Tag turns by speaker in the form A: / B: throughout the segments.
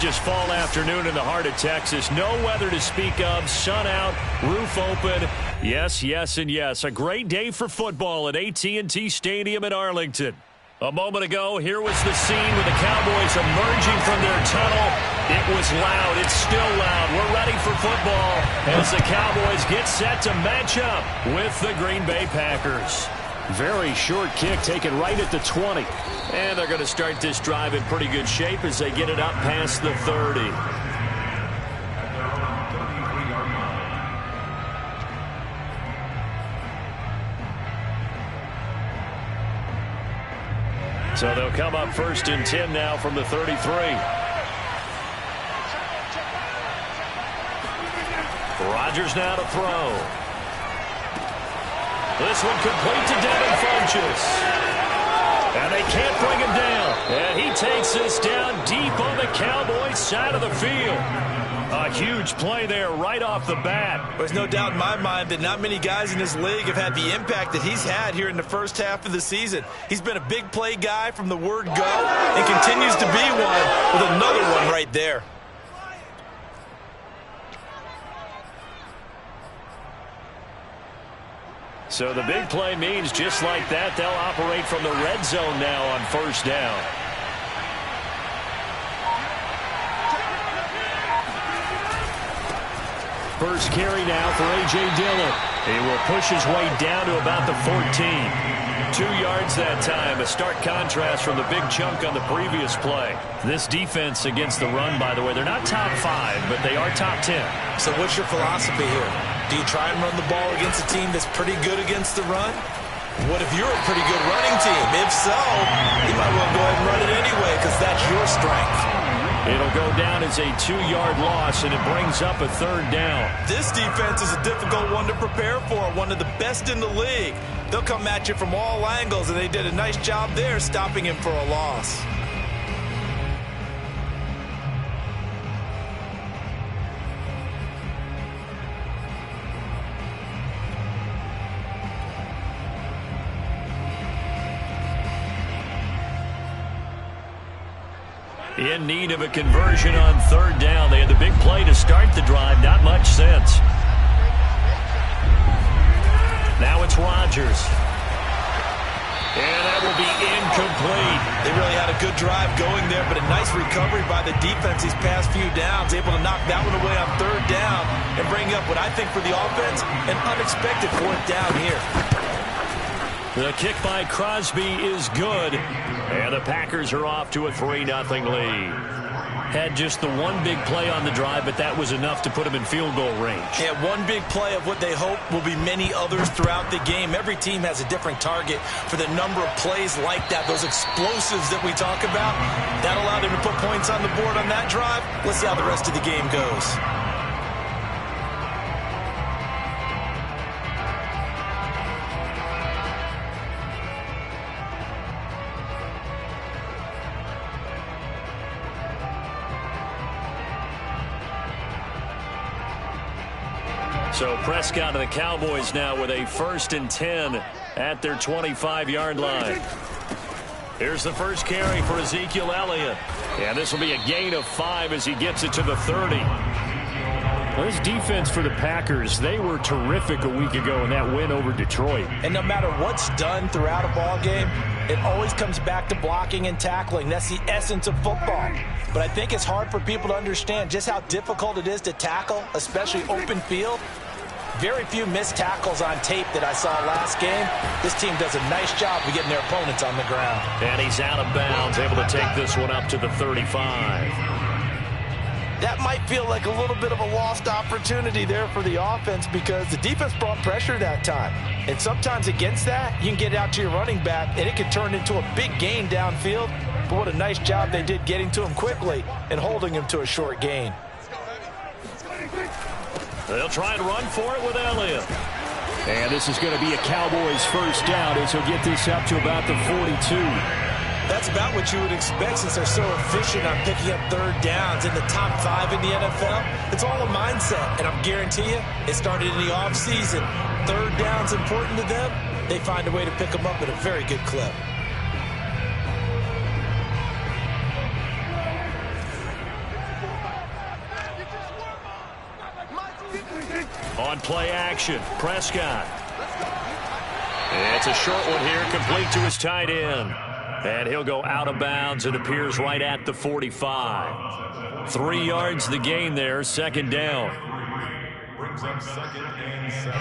A: gorgeous fall afternoon in the heart of Texas. No weather to speak of. Sun out, roof open. Yes, yes, and yes. A great day for football at AT&T Stadium in Arlington. A moment ago, here was the scene with the Cowboys emerging from their tunnel. It was loud. It's still loud. We're ready for football as the Cowboys get set to match up with the Green Bay Packers. Very short kick taken right at the 20. And they're going to start this drive in pretty good shape as they get it up past the 30. So they'll come up 1st and 10 now from the 33. Rodgers now to throw. This one complete to Devin Funchess. And they can't bring him down. And he takes this down deep on the Cowboys side of the field. A huge play there right off the bat.
B: There's no doubt in my mind that not many guys in this league have had the impact that he's had here in the first half of the season. He's been a big play guy from the word go and continues to be one with another one right there.
A: So the big play means just like that, they'll operate from the red zone now on 1st down. First carry now for A.J. Dillon. He will push his way down to about the 14. 2 yards that time. A stark contrast from the big chunk on the previous play. This defense against the run, by the way, they're not top 5, but they are top 10.
B: So what's your philosophy here? Do you try and run the ball against a team that's pretty good against the run? What if you're a pretty good running team? If so, you might well go ahead and run it anyway because that's your strength.
A: It'll go down as a 2-yard loss, and it brings up a 3rd down.
B: This defense is a difficult one to prepare for, one of the best in the league. They'll come at you from all angles, and they did a nice job there stopping him for a loss.
A: In need of a conversion on 3rd down. They had the big play to start the drive. Not much sense. Now it's Rodgers. And that will be incomplete.
B: They really had a good drive going there, but a nice recovery by the defense these past few downs. Able to knock that one away on 3rd down and bring up what I think for the offense, an unexpected 4th down here.
A: The kick by Crosby is good. And the Packers are off to a 3-0 lead. Had just the one big play on the drive, but that was enough to put them in field goal range.
B: Yeah, one big play of what they hope will be many others throughout the game. Every team has a different target for the number of plays like that, those explosives that we talk about. That allowed them to put points on the board on that drive. Let's see how the rest of the game goes.
A: So Prescott and the Cowboys now with a 1st and 10 at their 25-yard line. Here's the first carry for Ezekiel Elliott. And this will be a gain of 5 as he gets it to the 30. Well, this defense for the Packers, they were terrific a week ago in that win over Detroit.
B: And no matter what's done throughout a ball game, it always comes back to blocking and tackling. That's the essence of football. But I think it's hard for people to understand just how difficult it is to tackle, especially open field. Very few missed tackles on tape that I saw last game. This team does a nice job of getting their opponents on the ground.
A: And he's out of bounds, able to take this one up to the 35.
B: That might feel like a little bit of a lost opportunity there for the offense because the defense brought pressure that time. And sometimes against that, you can get out to your running back, and it can turn into a big gain downfield. But what a nice job they did getting to him quickly and holding him to a short gain.
A: They'll try and run for it with Elliott. And this is going to be a Cowboys 1st down as he'll get this up to about the 42.
B: That's about what you would expect since they're so efficient on picking up 3rd downs in the top 5 in the NFL. It's all a mindset, and I'm guarantee you it started in the offseason. 3rd down's important to them. They find a way to pick them up at a very good clip.
A: On play action, Prescott. It's a short one here, complete to his tight end. And he'll go out of bounds. It appears right at the 45. 3 yards the gain there, second down.
C: Brings up 2nd and 7.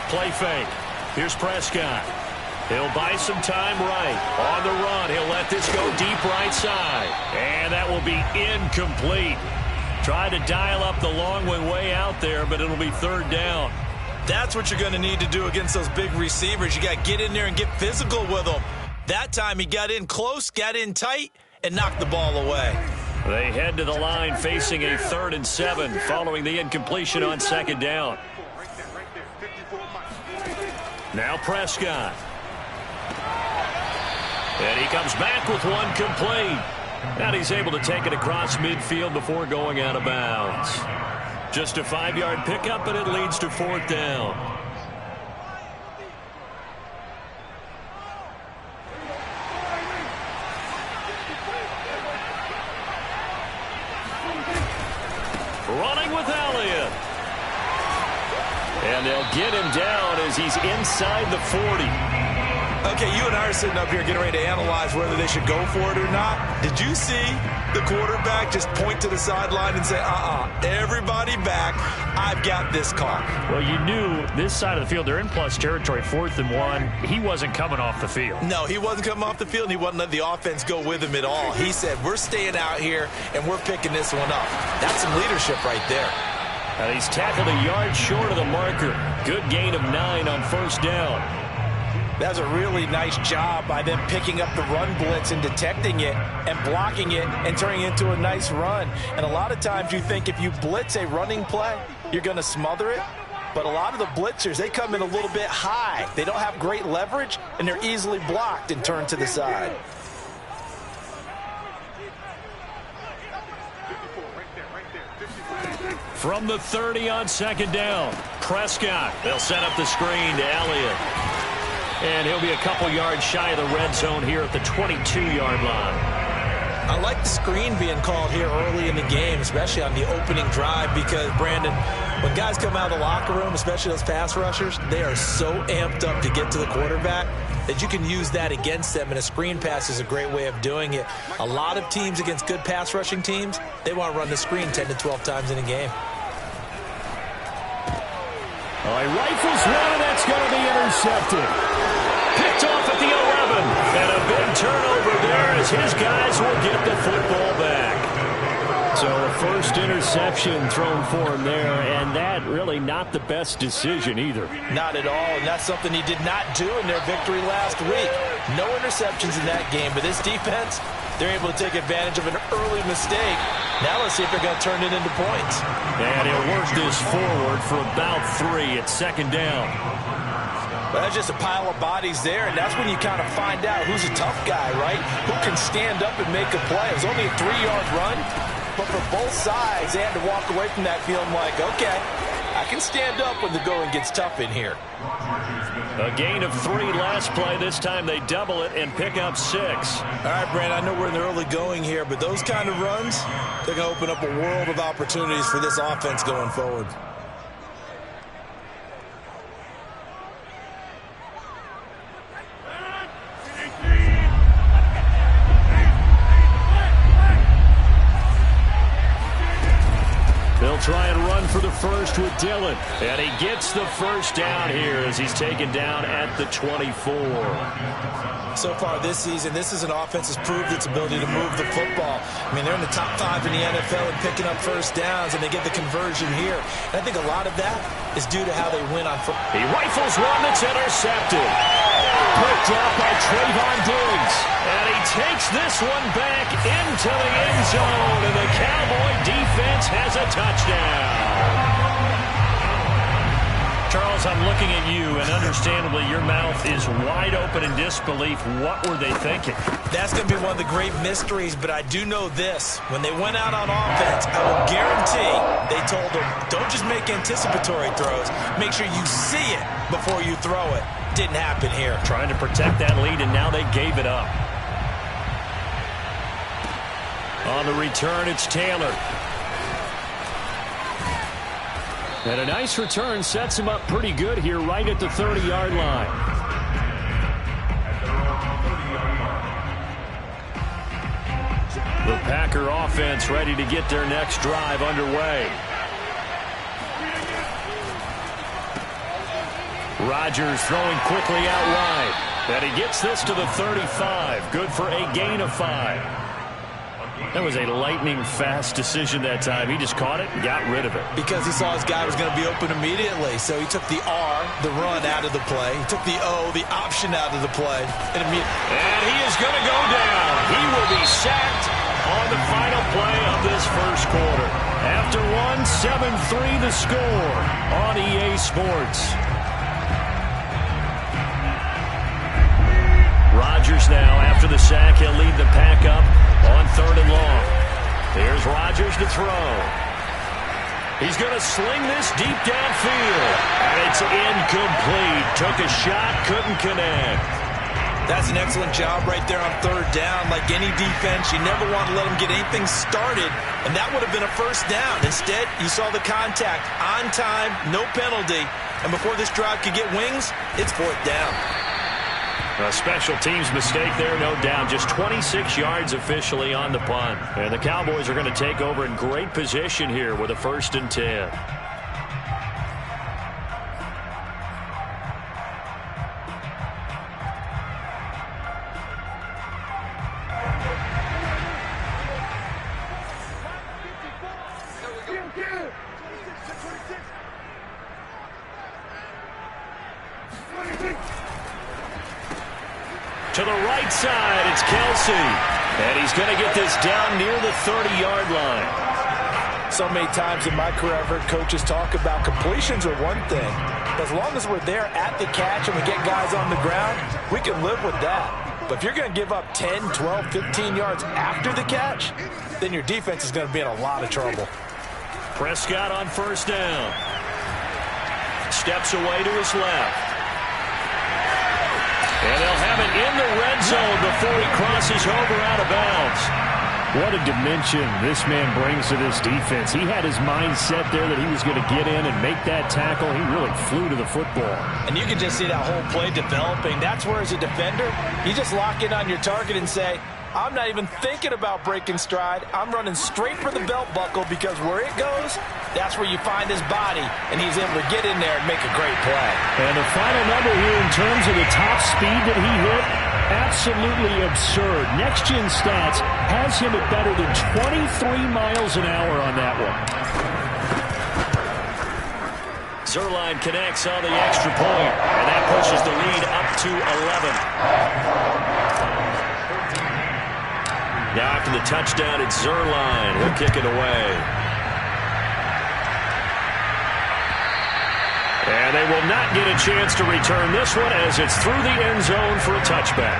A: Play fake. Here's Prescott. He'll buy some time right. On the run, he'll let this go deep right side. And that will be incomplete. Tried to dial up the long way out there, but it'll be 3rd down.
B: That's what you're going to need to do against those big receivers. You got to get in there and get physical with them. That time he got in close, got in tight, and knocked the ball away.
A: They head to the line facing a 3rd and 7 following the incompletion on 2nd down. Now Prescott. And he comes back with one complete. And he's able to take it across midfield before going out of bounds. Just a 5-yard pickup, and it leads to 4th down. Running with Elliott. And they'll get him down as he's inside the 40.
B: Okay, you and I are sitting up here getting ready to analyze whether they should go for it or not. Did you see the quarterback just point to the sideline and say, everybody back, I've got this call?
D: Well, you knew this side of the field, they're in plus territory, 4th and 1. He wasn't coming off the field.
B: No, he wasn't coming off the field, and he wasn't letting the offense go with him at all. He said, we're staying out here, and we're picking this one up. That's some leadership right there.
A: And he's tackled a yard short of the marker. Good gain of 9 on 1st down.
B: That was a really nice job by them picking up the run blitz and detecting it and blocking it and turning it into a nice run. And a lot of times you think if you blitz a running play, you're going to smother it. But a lot of the blitzers, they come in a little bit high. They don't have great leverage, and they're easily blocked and turned to the side.
A: From the 30 on 2nd down, Prescott. They'll set up the screen to Elliott. And he'll be a couple yards shy of the red zone here at the 22-yard line.
B: I like the screen being called here early in the game, especially on the opening drive, because, Brandon, when guys come out of the locker room, especially those pass rushers, they are so amped up to get to the quarterback that you can use that against them, and a screen pass is a great way of doing it. A lot of teams against good pass rushing teams, they want to run the screen 10 to 12 times in a game.
A: Oh, he rifles one, and that's going to be intercepted. Picked off at the 11. And a big turnover there as his guys will get the football back. So a first interception thrown for him there, and that really not the best decision either.
B: Not at all, and that's something he did not do in their victory last week. No interceptions in that game, but this defense, they're able to take advantage of an early mistake. Now let's see if they're going to turn it into points.
A: And he'll work this forward for about 3 at 2nd down.
B: Well, that's just a pile of bodies there, and that's when you kind of find out who's a tough guy, right? Who can stand up and make a play. It was only a 3-yard run, but for both sides, they had to walk away from that feeling like, okay, I can stand up when the going gets tough in here.
A: A gain of 3 last play. This time they double it and pick up 6.
B: All right, Brand, I know we're in the early going here, but those kind of runs, they're going to open up a world of opportunities for this offense going forward.
A: They'll try and run for the first with Dillon. And he gets the first down here as he's taken down at the 24.
B: So far this season, this is an offense that's proved its ability to move the football. I mean, they're in the top 5 in the NFL and picking up first downs, and they get the conversion here. And I think a lot of that is due to how they win on football.
A: He rifles one that's intercepted. Picked up by Trayvon Diggs. And he takes this one back into the end zone, and the Cowboy defense has a touchdown. Charles, As I'm looking at you, and understandably your mouth is wide open in disbelief, what were they thinking?
B: That's going to be one of the great mysteries, but I do know this. When they went out on offense, I will guarantee they told them, don't just make anticipatory throws. Make sure you see it before you throw it. Didn't happen here.
A: Trying to protect that lead, and now they gave it up. On the return, it's Taylor. And a nice return sets him up pretty good here right at the 30-yard line. The Packer offense ready to get their next drive underway. Rodgers throwing quickly out wide. And he gets this to the 35. Good for a gain of 5. That was a lightning-fast decision that time. He just caught it and got rid of it.
B: Because he saw his guy was going to be open immediately. So he took the R, the run, out of the play. He took the O, the option, out of the play. And
A: he is going to go down. He will be sacked on the final play of this first quarter. After 7-3 the score on EA Sports. Rodgers now, after the sack, he'll lead the pack up on 3rd and long. Here's Rodgers to throw. He's going to sling this deep downfield. And it's incomplete. Took a shot, couldn't connect.
B: That's an excellent job right there on 3rd down. Like any defense, you never want to let them get anything started, and that would have been a first down. Instead, you saw the contact on time, no penalty, and before this drive could get wings, it's 4th down.
A: A special teams mistake there, no doubt. Just 26 yards officially on the punt. And the Cowboys are going to take over in great position here with a 1st and 10. To the right side, it's Kelsey. And he's going to get this down near the 30-yard line.
B: So many times in my career, I've heard coaches talk about completions are one thing. But as long as we're there at the catch and we get guys on the ground, we can live with that. But if you're going to give up 10, 12, 15 yards after the catch, then your defense is going to be in a lot of trouble.
A: Prescott on 1st down. Steps away to his left. And they'll have it in the red zone before he crosses over out of bounds.
D: What a dimension this man brings to this defense. He had his mind set there that he was going to get in and make that tackle. He really flew to the football.
B: And you can just see that whole play developing. That's where, as a defender, you just lock in on your target and say, I'm not even thinking about breaking stride. I'm running straight for the belt buckle, because where it goes, that's where you find his body, and he's able to get in there and make a great play.
D: And the final number here in terms of the top speed that he hit, absolutely absurd. Next-gen stats has him at better than 23 miles an hour on that one.
A: Zerline connects on the extra point, and that pushes the lead up to 11. Now after the touchdown, it's Zerline. He'll kick it away. And they will not get a chance to return this one as it's through the end zone for a touchback.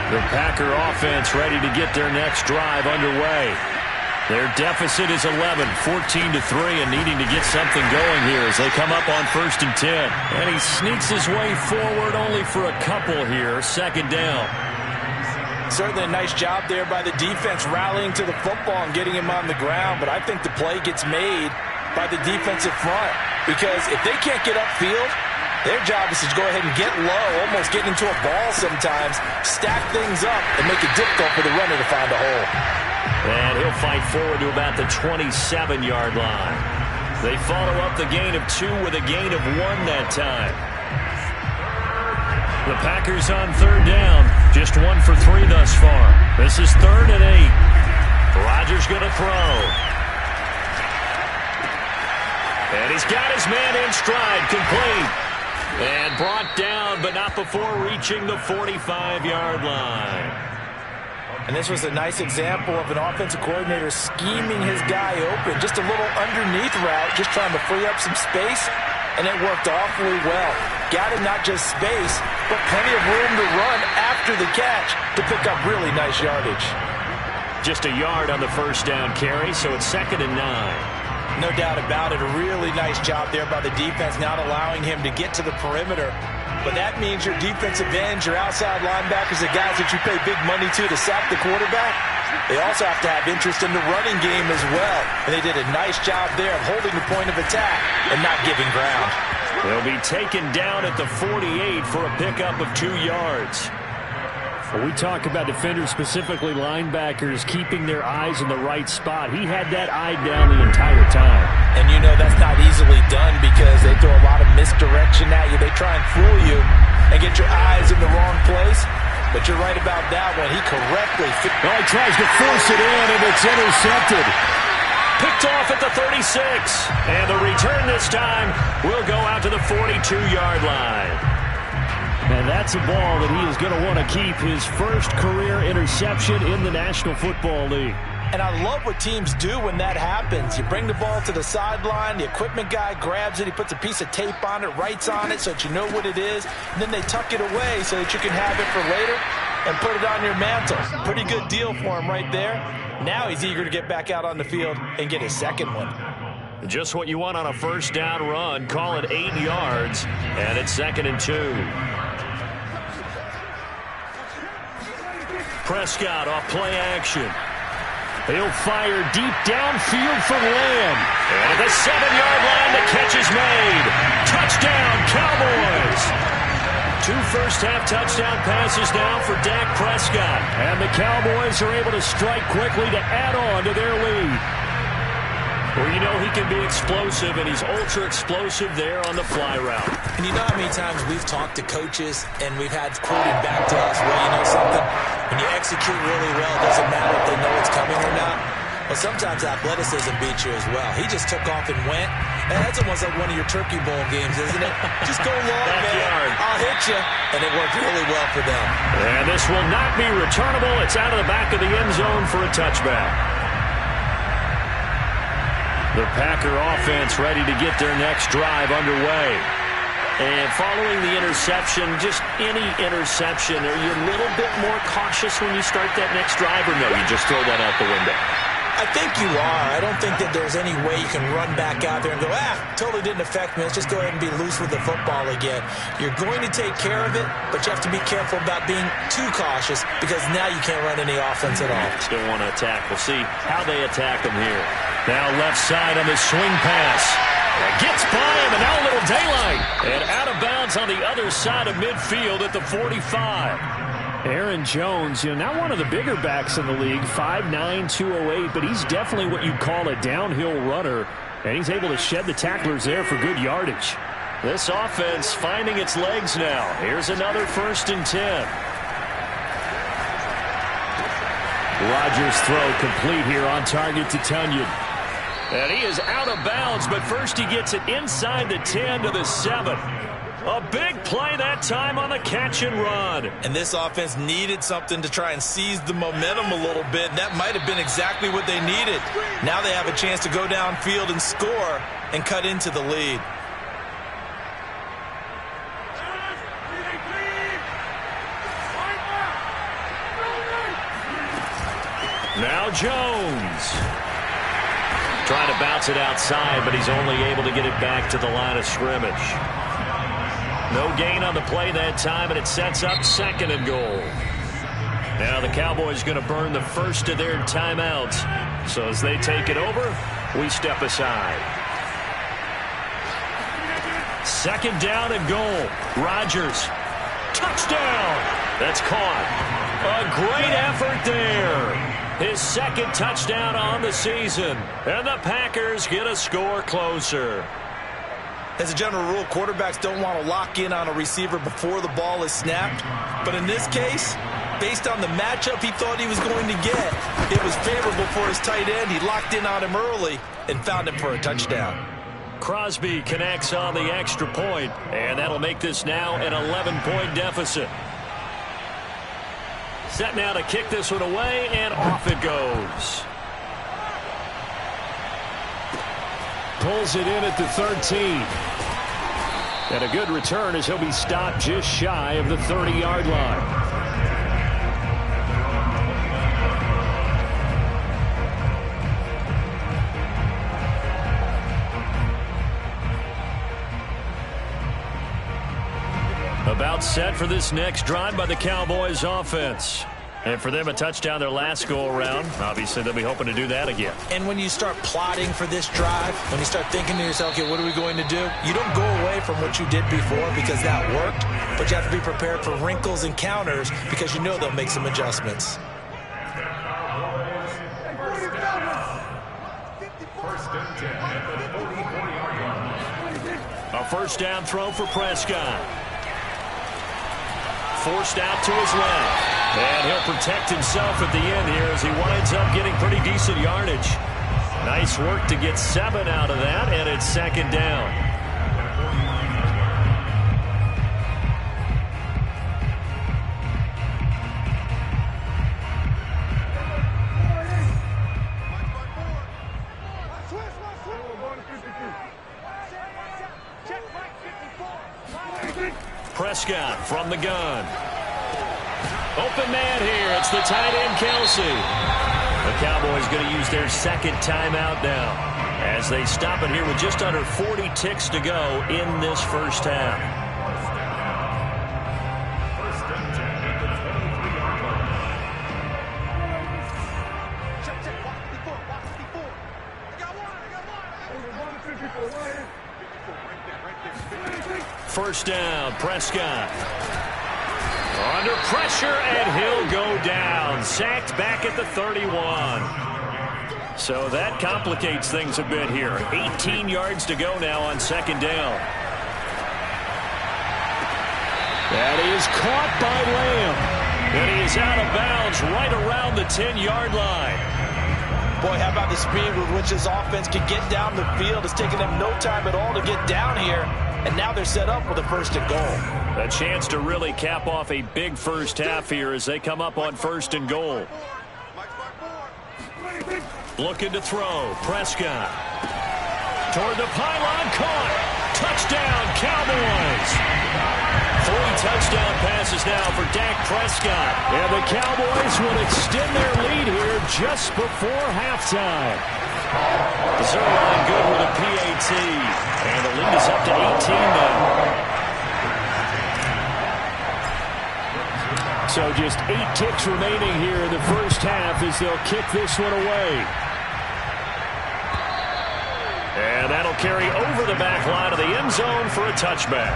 A: The Packer offense ready to get their next drive underway. Their deficit is 11, 14-3, and needing to get something going here as they come up on 1st and 10. And he sneaks his way forward only for a couple here. 2nd down.
B: Certainly a nice job there by the defense rallying to the football and getting him on the ground, but I think the play gets made by the defensive front, because if they can't get upfield, their job is to go ahead and get low, almost get into a ball sometimes, stack things up, and make it difficult for the runner to find a hole.
A: And he'll fight forward to about the 27-yard line. They follow up the gain of 2 with a gain of 1 that time. The Packers on 3rd down, just 1 for 3 thus far. This is 3rd and 8. Rodgers going to throw. And he's got his man in stride, complete. And brought down, but not before reaching the 45-yard line.
B: And this was a nice example of an offensive coordinator scheming his guy open. Just a little underneath route, just trying to free up some space, and it worked awfully well. Got him not just space, but plenty of room to run after the catch to pick up really nice yardage.
A: Just a yard on the first down carry, so it's 2nd and 9.
B: No doubt about it. A really nice job there by the defense, not allowing him to get to the perimeter. But that means your defensive ends, your outside linebackers, the guys that you pay big money to sack the quarterback, they also have to have interest in the running game as well. And they did a nice job there of holding the point of attack and not giving ground.
A: They'll be taken down at the 48 for a pickup of 2 yards.
D: Well, we talk about defenders, specifically linebackers, keeping their eyes in the right spot. He had that eye down the entire time.
B: And you know that's not easily done because they throw a lot of misdirection at you. They try and fool you and get your eyes in the wrong place. But you're right about that one. He correctly...
D: Well, he tries to force it in, and it's intercepted.
A: Picked off at the 36. And the return this time will go out to the 42-yard line.
D: And that's a ball that he is going to want to keep, his first career interception in the National Football League.
B: And I love what teams do when that happens. You bring the ball to the sideline, the equipment guy grabs it, he puts a piece of tape on it, writes on it so that you know what it is, and then they tuck it away so that you can have it for later and put it on your mantle. Pretty good deal for him right there. Now he's eager to get back out on the field and get his second one.
A: Just what you want on a first down run. Call it 8 yards, and it's 2nd and 2. Prescott off play action.
D: He'll fire deep downfield for Lamb.
A: And at the 7-yard line, the catch is made. Touchdown, Cowboys. 2 first-half touchdown passes now for Dak Prescott.
D: And the Cowboys are able to strike quickly to add on to their lead.
A: Well, you know he can be explosive, and he's ultra-explosive there on the fly route.
B: And you know how many times we've talked to coaches and we've had quoted back to us, well, you know something? When you execute really well, it doesn't matter if they know it's coming or not. Well, sometimes athleticism beats you as well. He just took off and went. And that's almost like one of your Turkey Bowl games, isn't it? Just go long, man. I'll hit you. And it worked really well for them.
A: And this will not be returnable. It's out of the back of the end zone for a touchback. The Packer offense ready to get their next drive underway. And following the interception, just any interception, are you a little bit more cautious when you start that next drive, or no, you just throw that out the window?
B: I think you are. I don't think that there's any way you can run back out there and go, totally didn't affect me. Let's just go ahead and be loose with the football again. You're going to take care of it, but you have to be careful about being too cautious because now you can't run any offense at all.
A: Still want to attack. We'll see how they attack them here. Now left side on the swing pass. Gets by him, and now a little daylight. And out of bounds on the other side of midfield at the 45.
D: Aaron Jones, not one of the bigger backs in the league, 5'9", 208, but he's definitely what you'd call a downhill runner, and he's able to shed the tacklers there for good yardage.
A: This offense finding its legs now. Here's another 1st and 10.
D: Rodgers' throw complete here on target to Tunyon.
A: And he is out of bounds, but first he gets it inside the 10 to the 7. A big play that time on the catch and run.
B: And this offense needed something to try and seize the momentum a little bit, and that might have been exactly what they needed. Now they have a chance to go downfield and score and cut into the lead.
A: Now Jones. Trying to bounce it outside, but he's only able to get it back to the line of scrimmage. No gain on the play that time, and it sets up 2nd and goal. Now the Cowboys going to burn the first of their timeouts. So as they take it over, we step aside. 2nd down and goal. Rodgers. Touchdown. That's caught. A great effort there. His 2nd touchdown on the season. And the Packers get a score closer.
B: As a general rule, quarterbacks don't want to lock in on a receiver before the ball is snapped. But in this case, based on the matchup he thought he was going to get, it was favorable for his tight end. He locked in on him early and found him for a touchdown.
A: Crosby connects on the extra point, and that'll make this now an 11-point deficit. Set now to kick this one away, and off it goes.
D: Pulls it in at the 13. And a good return as he'll be stopped just shy of the 30-yard line.
A: About set for this next drive by the Cowboys offense. And for them, a touchdown their last go-around. Obviously, they'll be hoping to do that again.
B: And when you start plotting for this drive, when you start thinking to yourself, okay, what are we going to do? You don't go away from what you did before because that worked, but you have to be prepared for wrinkles and counters because you know they'll make some adjustments.
A: A first down throw for Prescott. Forced out to his left. And he'll protect himself at the end here as he winds up getting pretty decent yardage. Nice work to get 7 out of that, and it's second down. Prescott from the gun. Open man here. It's the tight end, Kelsey. The Cowboys going to use their second timeout now as they stop it here with just under 40 ticks to go in this first half. First down, Prescott. Under pressure, and he'll go down. Sacked back at the 31. So that complicates things a bit here. 18 yards to go now on second down.
D: That is caught by Lamb.
A: And he is out of bounds right around the 10-yard line.
B: Boy, how about the speed with which this offense can get down the field? It's taken them no time at all to get down here. And now they're set up with a first and goal.
A: A chance to really cap off a big first half here as they come up on first and goal. Looking to throw. Prescott. Toward the pylon. Caught. Touchdown, Cowboys. 3 touchdown passes now for Dak Prescott.
D: And the Cowboys will extend their lead here just before halftime.
A: Zerline good with a PAT. And the lead is up to 18 now.
D: So just 8 ticks remaining here in the first half as they'll kick this one away.
A: And that'll carry over the back line of the end zone for a touchback.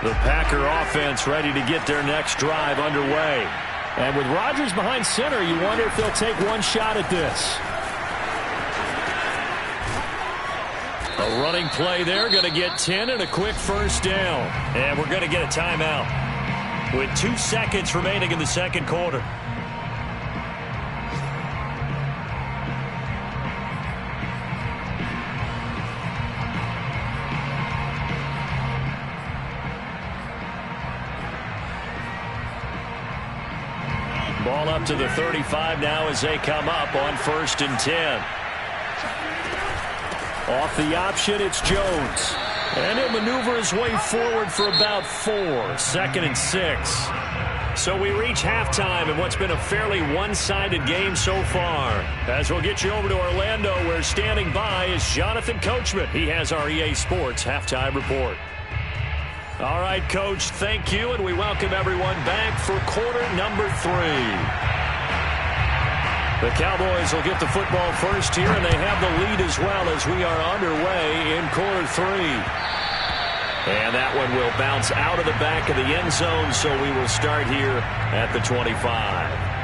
A: The Packer offense ready to get their next drive underway.
D: And with Rodgers behind center, you wonder if they'll take one shot at this.
A: A running play there, going to get 10 and a quick first down. And we're going to get a timeout with 2 seconds remaining in the second quarter. Ball up to the 35 now as they come up on 1st and 10.
D: Off the option, it's Jones.
A: And he'll maneuver his way forward for about 4. 2nd and 6. So we reach halftime in what's been a fairly one-sided game so far. As we'll get you over to Orlando, where standing by is Jonathan Coachman. He has our EA Sports halftime report. All right, Coach, thank you, and we welcome everyone back for quarter number 3. The Cowboys will get the football first here, and they have the lead as well as we are underway in quarter 3. And that one will bounce out of the back of the end zone, so we will start here at the 25.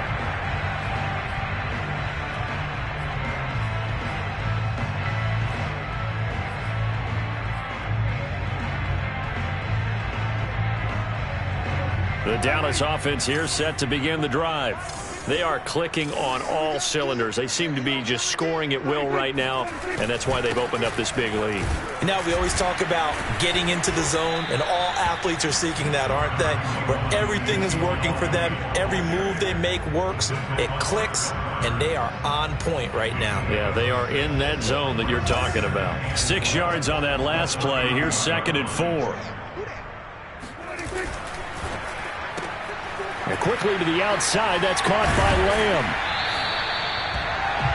A: The Dallas offense here set to begin the drive. They are clicking on all cylinders. They seem to be just scoring at will right now, and that's why they've opened up this big lead.
B: Now, we always talk about getting into the zone, and all athletes are seeking that, aren't they? Where everything is working for them. Every move they make works. It clicks, and they are on point right now.
A: Yeah, they are in that zone that you're talking about. 6 yards on that last play. Here's 2nd and 4.
D: And quickly to the outside. That's caught by Lamb.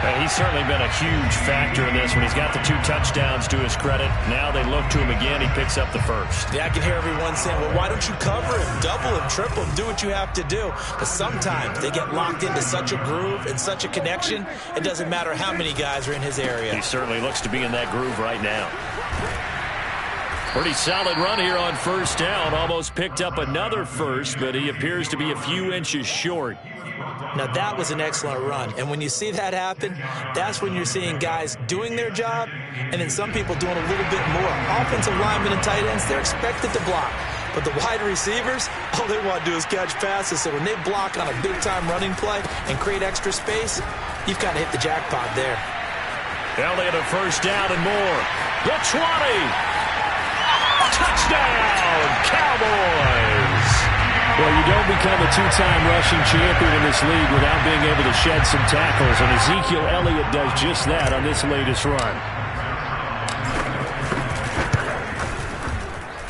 A: And he's certainly been a huge factor in this when he's got the 2 touchdowns to his credit. Now they look to him again. He picks up the first.
B: Yeah, I can hear everyone saying, well, why don't you cover him, double him, triple him, do what you have to do. But sometimes they get locked into such a groove and such a connection, it doesn't matter how many guys are in his area.
A: He certainly looks to be in that groove right now. Pretty solid run here on 1st down. Almost picked up another first, but he appears to be a few inches short.
B: Now, that was an excellent run. And when you see that happen, that's when you're seeing guys doing their job and then some people doing a little bit more. Offensive linemen and tight ends, they're expected to block. But the wide receivers, all they want to do is catch passes. So when they block on a big-time running play and create extra space, you've kind of hit the jackpot there.
A: Elliott a 1st down and more. The 20. Touchdown, Cowboys!
D: Well, you don't become a 2-time rushing champion in this league without being able to shed some tackles, and Ezekiel Elliott does just that on this latest run.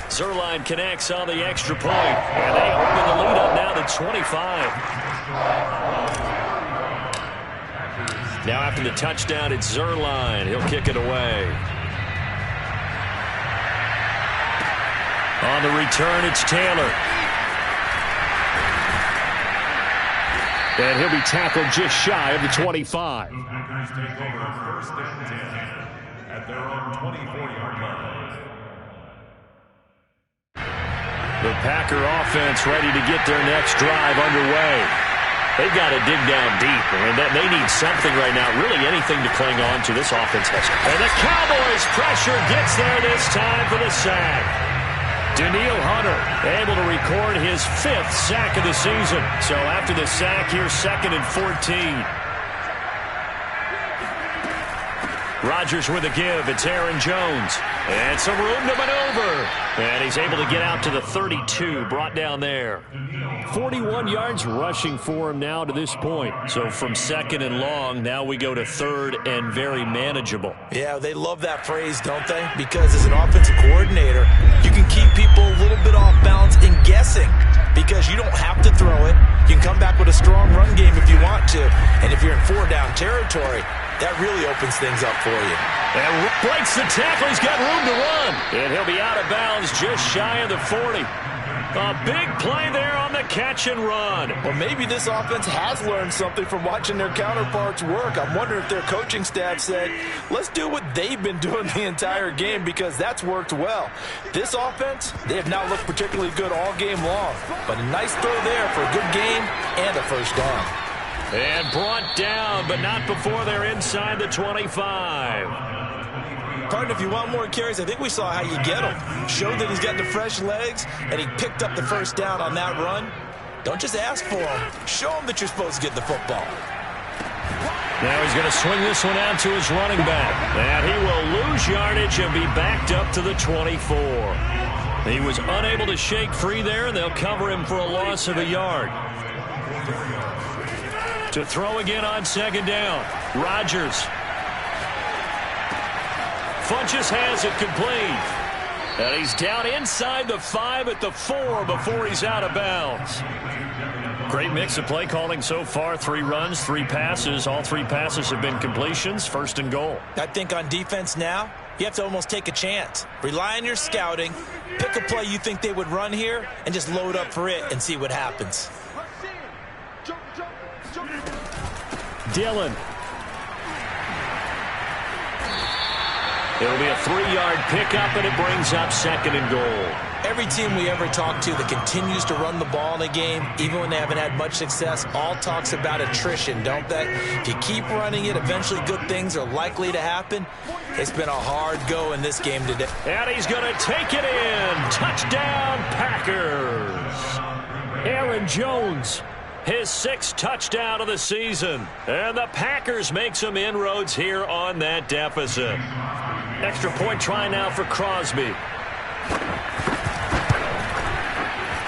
A: Zuerlein connects on the extra point, and they open the lead up now to 25. Now after the touchdown, it's Zuerlein. He'll kick it away. On the return, it's Taylor.
D: And he'll be tackled just shy of the 25.
C: Packers take over 1st and 10 at their own 24-yard line.
A: The Packer offense ready to get their next drive underway. They've got to dig down deep, and they need something right now, really anything to cling on to. This offense has. And the Cowboys pressure gets there this time for the sack. Daniil Hunter able to record his 5th sack of the season. So after the sack, here's 2nd and 14. Rodgers with a give. It's Aaron Jones. And some room to maneuver. And he's able to get out to the 32. Brought down there.
D: 41 yards rushing for him now to this point.
A: So from 2nd and long, now we go to 3rd and very manageable.
B: Yeah, they love that phrase, don't they? Because as an offensive coordinator, you can keep people a little bit off balance and guessing. Because you don't have to throw it. You can come back with a strong run game if you want to. And if you're in 4-down territory, that really opens things up for you.
A: And breaks the tackle. He's got room to run. And he'll be out of bounds just shy of the 40. A big play there on the catch and run.
B: Well, maybe this offense has learned something from watching their counterparts work. I'm wondering if their coaching staff said, let's do what they've been doing the entire game because that's worked well. This offense, they have not looked particularly good all game long. But a nice throw there for a good game and a 1st down.
A: And brought down, but not before they're inside the 25.
B: Pardon, if you want more carries, I think we saw how you get him. Showed that he's got the fresh legs, and he picked up the 1st down on that run. Don't just ask for him. Show him that you're supposed to get the football.
A: Now he's going to swing this one out to his running back. And he will lose yardage and be backed up to the 24. He was unable to shake free there, and they'll cover him for a loss of a yard. To throw again on 2nd down. Rodgers. Funches has it complete. And he's down inside the 5 at the 4 before he's out of bounds. Great mix of play calling so far. 3 runs, 3 passes. All 3 passes have been completions. 1st and goal.
B: I think on defense now, you have to almost take a chance. Rely on your scouting. Pick a play you think they would run here and just load up for it and see what happens.
D: Dillon.
A: It'll be a 3-yard pickup, and it brings up 2nd and goal.
B: Every team we ever talk to that continues to run the ball in a game, even when they haven't had much success, all talks about attrition, don't they? If you keep running it, eventually good things are likely to happen. It's been a hard go in this game today.
A: And he's going to take it in. Touchdown, Packers.
D: Aaron Jones
A: His 6th touchdown of the season. And the Packers make some inroads here on that deficit. Extra point try now for Crosby.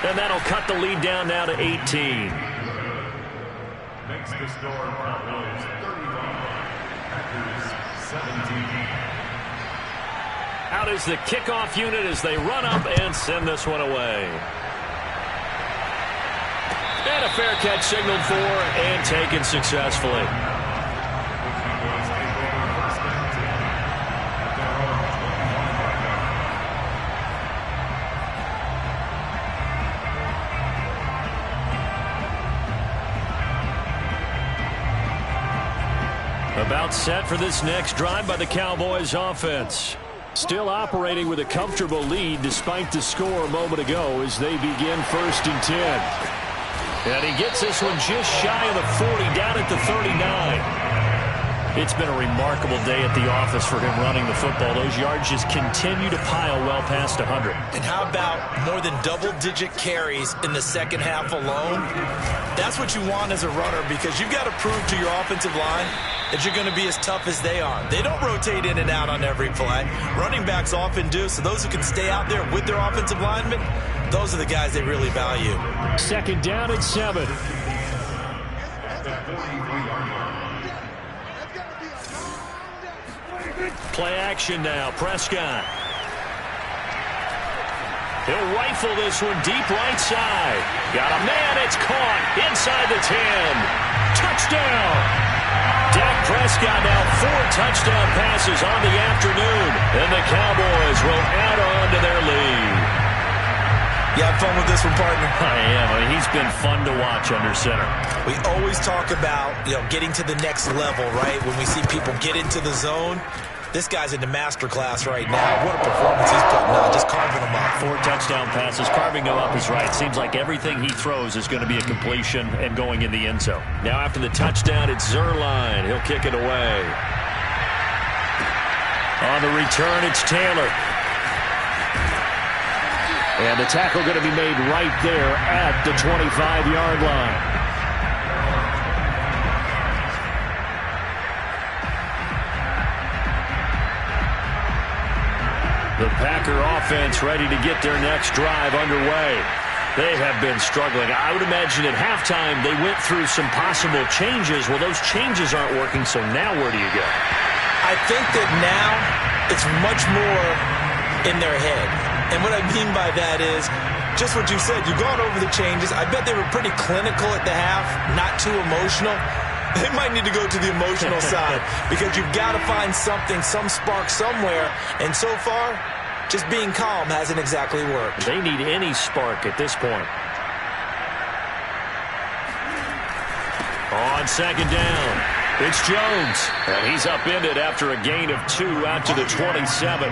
A: And that'll cut the lead down now to 18.
C: Makes the score Cowboys 31, Packers 17.
A: Out is the kickoff unit as they run up and send this one away. And a fair catch signaled for and taken successfully. About set for this next drive by the Cowboys offense. Still operating with a comfortable lead despite the score a moment ago as they begin 1st and 10. And he gets this one just shy of the 40, down at the 39. It's been a remarkable day at the office for him running the football. Those yards just continue to pile well past 100.
B: And how about more than double-digit carries in the second half alone? That's what you want as a runner, because you've got to prove to your offensive line that you're going to be as tough as they are. They don't rotate in and out on every play. Running backs often do, so those who can stay out there with their offensive linemen, those are the guys they really value.
D: 2nd down and 7.
A: Play action now. Prescott. He'll rifle this one deep right side. Got a man. It's caught inside the 10. Touchdown. Dak Prescott now 4 touchdown passes on the afternoon. And the Cowboys will add on to their lead.
B: You have fun with this one, partner?
A: I am. I mean, he's been fun to watch under center.
B: We always talk about, getting to the next level, right? When we see people get into the zone. This guy's in the master class right now. What a performance he's putting on, just carving them up.
A: 4 touchdown passes, carving them up is right. Seems like everything he throws is going to be a completion and going in the end zone. Now after the touchdown, it's Zerline. He'll kick it away. On the return, it's Taylor.
D: And the tackle going to be made right there at the 25-yard line.
A: The Packer offense ready to get their next drive underway. They have been struggling. I would imagine at halftime they went through some possible changes. Well, those changes aren't working, so now where do you go?
B: I think that now it's much more in their head. And what I mean by that is just what you said. You've gone over the changes. I bet they were pretty clinical at the half, not too emotional. They might need to go to the emotional side because you've got to find something, some spark somewhere. And so far, just being calm hasn't exactly worked.
A: They need any spark at this point. On 2nd down, it's Jones. And he's upended after a gain of 2 out to the 27.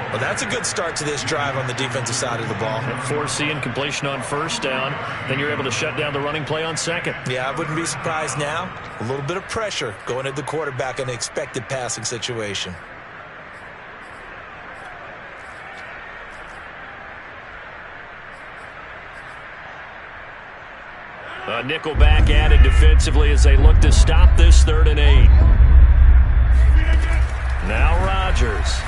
B: Well, that's a good start to this drive on the defensive side of the ball.
A: Forcing completion on 1st down. Then you're able to shut down the running play on 2nd.
B: Yeah, I wouldn't be surprised now. A little bit of pressure going at the quarterback in an expected passing situation.
A: A nickelback added defensively as they look to stop this 3rd and 8. Now Rodgers.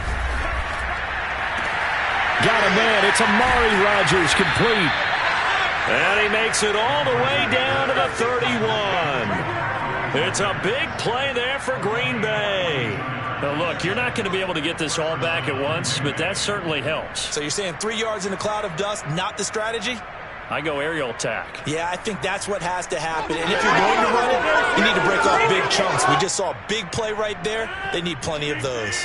D: Got a man. It's Amari Rodgers, complete.
A: And he makes it all the way down to the 31. It's a big play there for Green Bay. Now, look, you're not going to be able to get this all back at once, but that certainly helps.
B: So you're saying 3 yards in a cloud of dust, not the strategy?
A: I go aerial attack.
B: Yeah, I think that's what has to happen. And if you're going to run it, you need to break off big chunks. We just saw a big play right there. They need plenty of those.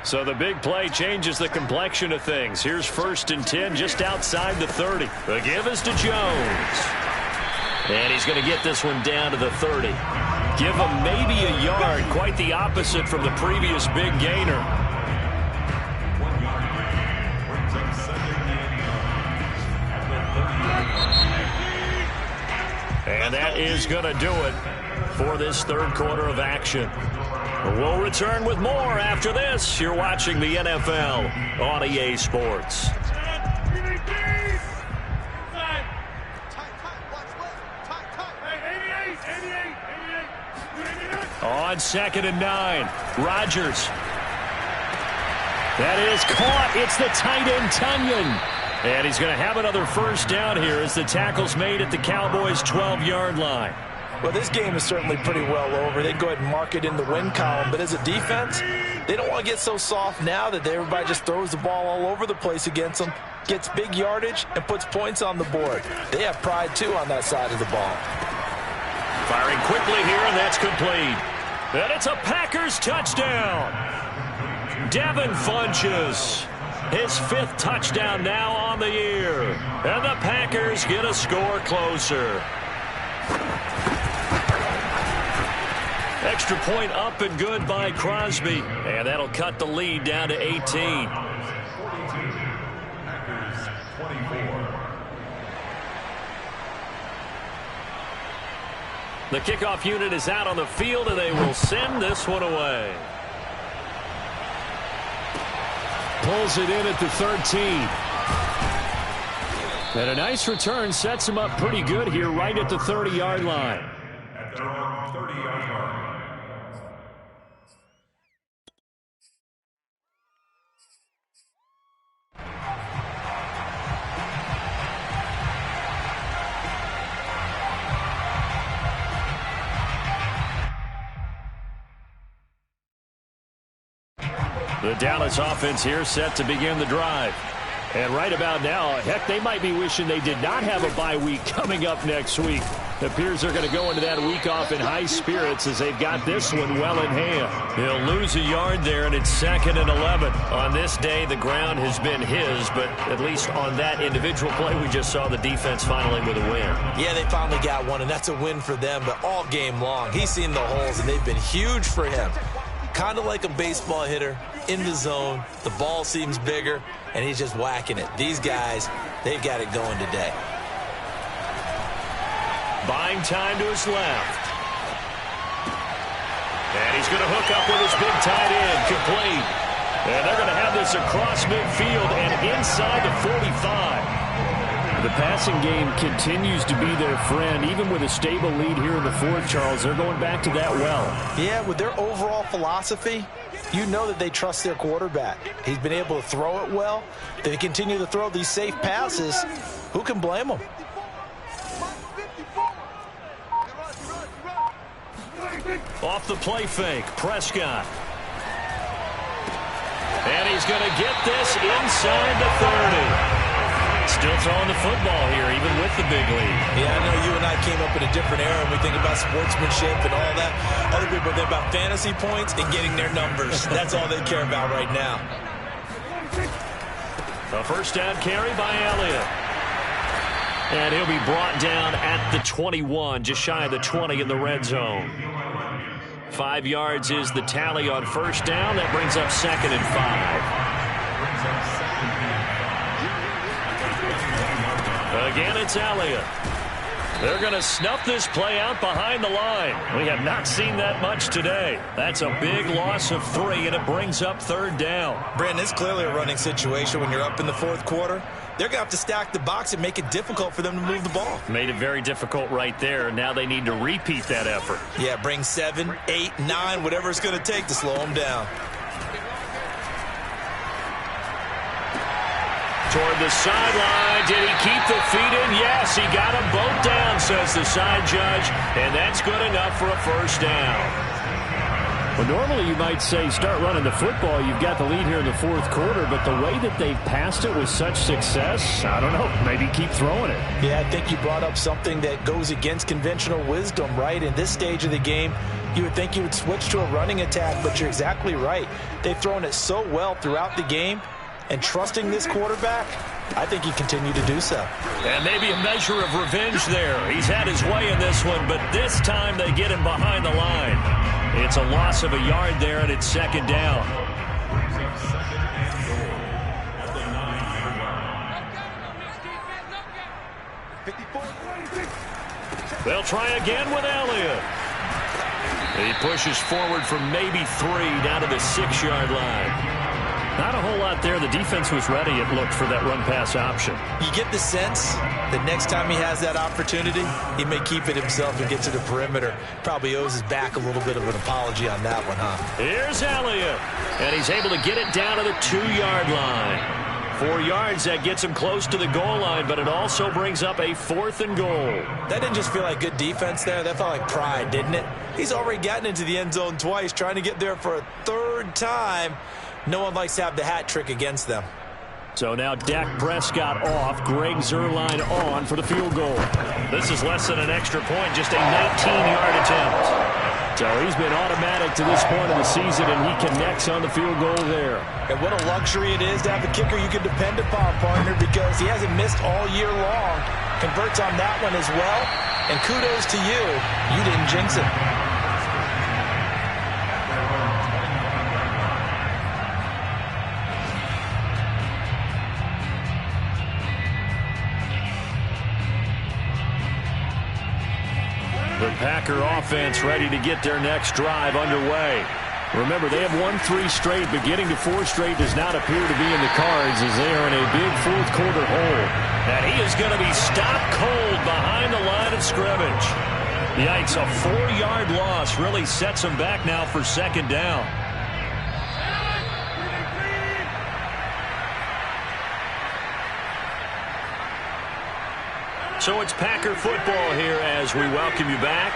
A: So the big play changes the complexion of things. Here's 1st and 10 just outside the 30. The give is to Jones. And he's going to get this one down to the 30. Give him maybe a yard. Quite the opposite from the previous big gainer.
C: 1 yard brings up 2nd and at the 30-yard line.
A: And that is going to do it for this 3rd quarter of action. We'll return with more after this. You're watching the NFL on EA Sports. on 2nd and 9. Rodgers. That is caught. It's the tight end, Tunyon. And he's going to have another first down here as the tackle's made at the Cowboys' 12-yard line.
B: Well, this game is certainly pretty well over. They go ahead and mark it in the win column. But as a defense, they don't want to get so soft now that everybody just throws the ball all over the place against them, gets big yardage, and puts points on the board. They have pride, too, on that side of the ball.
A: Firing quickly here, and that's complete. And it's a Packers touchdown. Devin Funchess, his 5th touchdown now on the year. And the Packers get a score closer. Extra point up and good by Crosby. And that'll cut the lead down to 18.
C: 42, Packers 24.
A: The kickoff unit is out on the field, and they will send this one away.
D: Pulls it in at the 13. And a nice return sets him up pretty good here right at the 30-yard line.
C: At their own 30-yard line.
A: The Dallas offense here set to begin the drive. And right about now, heck, they might be wishing they did not have a bye week coming up next week. It appears they're going to go into that week off in high spirits as they've got this one well in hand. He'll lose a yard there, and it's 2nd and 11. On this day, the ground has been his, but at least on that individual play, we just saw the defense finally with a win.
B: Yeah, they finally got one, and that's a win for them, but all game long, he's seen the holes, and they've been huge for him. Kind of like a baseball hitter, in the zone, the ball seems bigger, and he's just whacking it. These guys, they've got it going today.
A: Buying time to his left. And he's going to hook up with his big tight end, complete. And they're going to have this across midfield and inside the 45. The passing game continues to be their friend. Even with a stable lead here in the fourth, Charles, they're going back to that well.
B: Yeah, with their overall philosophy, you know that they trust their quarterback. He's been able to throw it well. They continue to throw these safe passes. Who can blame them?
A: Off the play fake, Prescott. And he's going to get this inside the 30. Still throwing the football here, even with the big lead.
B: Yeah, I know you and I came up in a different era, and we think about sportsmanship and all that. Other people think about fantasy points and getting their numbers. That's all they care about right now.
A: A first down carry by Elliott. And he'll be brought down at the 21, just shy of the 20 in the red zone. 5 yards is the tally on first down. That brings up 2nd and 5. Again, it's Elliott. They're going to snuff this play out behind the line. We have not seen that much today. That's a big loss of 3, and it brings up 3rd down.
B: Brandon, it's clearly a running situation when you're up in the fourth quarter. They're going to have to stack the box and make it difficult for them to move the ball.
A: Made it very difficult right there. Now they need to repeat that effort.
B: Yeah, bring 7, 8, 9, whatever it's going to take to slow them down.
A: Toward the sideline. Did he keep the feet in? Yes, he got them both down, says the side judge. And that's good enough for a first down.
D: Well, normally you might say start running the football. You've got the lead here in the fourth quarter, but the way that they've passed it with such success, I don't know, maybe keep throwing it.
B: Yeah, I think you brought up something that goes against conventional wisdom, right? In this stage of the game, you would think you would switch to a running attack, but you're exactly right. They've thrown it so well throughout the game, and trusting this quarterback, I think he continued to do so.
A: And maybe a measure of revenge there. He's had his way in this one, but this time they get him behind the line. It's a loss of a yard there, and it's 2nd down. They'll try again with Elliott. He pushes forward from maybe 3 down to the 6-yard line. Not a whole lot there. The defense was ready, it looked, for that run-pass option.
B: You get the sense that next time he has that opportunity, he may keep it himself and get to the perimeter. Probably owes his back a little bit of an apology on that one, huh?
A: Here's Elliott, and he's able to get it down to the 2-yard line. 4 yards, that gets him close to the goal line, but it also brings up a 4th and goal.
B: That didn't just feel like good defense there. That felt like pride, didn't it? He's already gotten into the end zone twice, trying to get there for a 3rd time. No one likes to have the hat trick against them.
A: So now Dak Prescott off, Greg Zuerlein on for the field goal. This is less than an extra point, just a 19-yard attempt. So he's been automatic to this point of the season, and he connects on the field goal there.
B: And what a luxury it is to have a kicker you can depend upon, partner, because he hasn't missed all year long. Converts on that one as well, and kudos to you. You didn't jinx it.
A: The Packer offense ready to get their next drive underway. Remember, they have won 3 straight, but getting to 4 straight does not appear to be in the cards as they are in a big 4th quarter hole. And he is going to be stopped cold behind the line of scrimmage. Yikes, a 4-yard loss really sets him back now for 2nd down. So it's Packer football here as we welcome you back.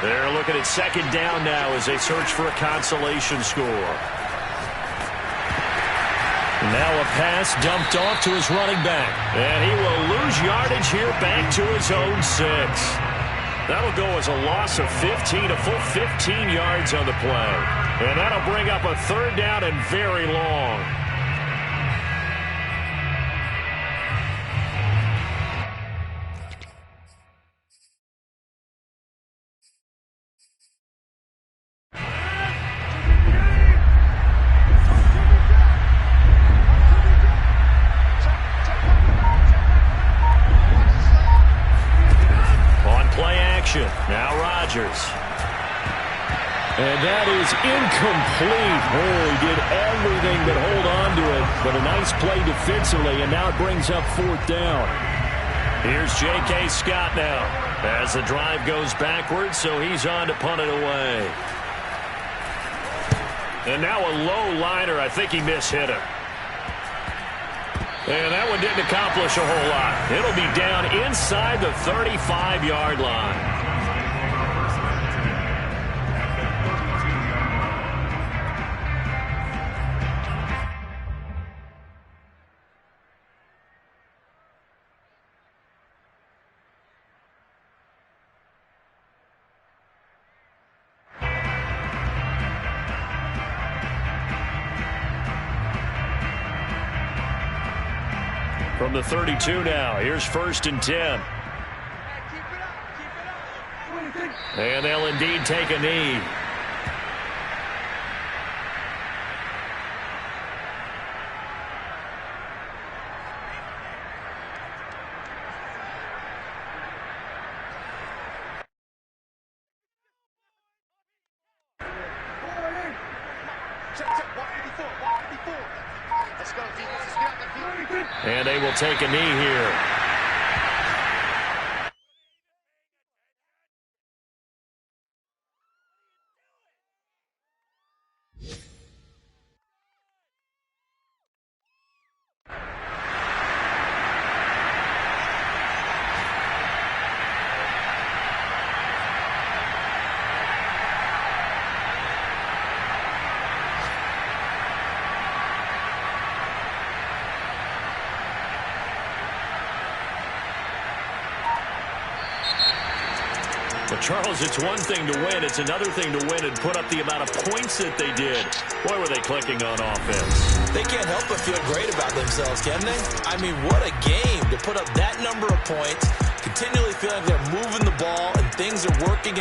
A: They're looking at 2nd down now as they search for a consolation score. Now a pass dumped off to his running back. And he will lose yardage here back to his own 6. That'll go as a loss of 15, a full 15 yards on the play. And that'll bring up a 3rd down and very long. Now Rodgers. And that is incomplete. Oh, he did everything but hold on to it. But a nice play defensively, and now it brings up 4th down. Here's J.K. Scott now as the drive goes backwards, so he's on to punt it away. And now a low liner. I think he mishit it. And that one didn't accomplish a whole lot. It'll be down inside the 35-yard line. From the 32 now, here's 1st and 10. And they'll indeed take a knee. And they will take a knee here. Well, Charles, it's one thing to win. It's another thing to win and put up the amount of points that they did. Boy, were they clicking on offense.
B: They can't help but feel great about themselves, can they? I mean, what a game to put up that number of points, continually feeling like they're moving the ball and things are working